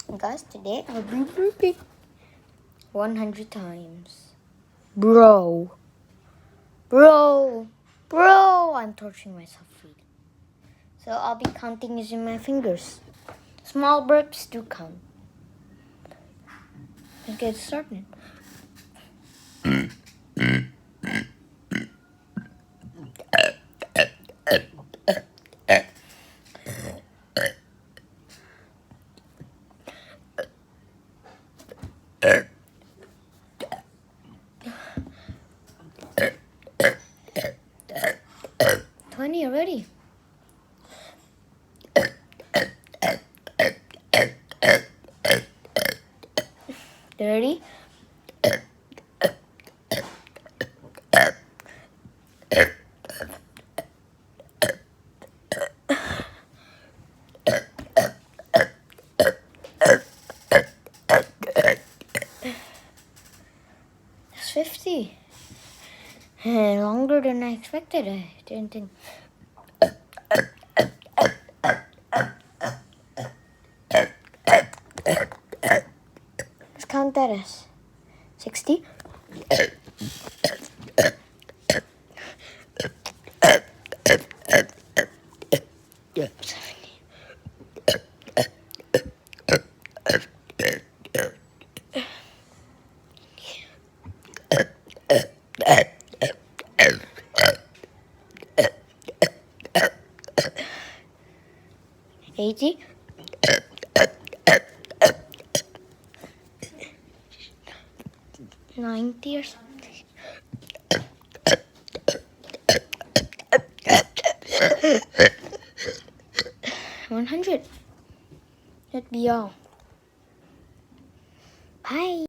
Guys, today I'll be burping 100 times. Bro, I'm torturing myself really. So I'll be counting using my fingers. Small burps do count. Let's get started. Twenty already. Ready? It's 50. Longer than I expected. I didn't think. Let's count that as 60. Yeah. 80. 90 or something. 100. That'd be all. Bye.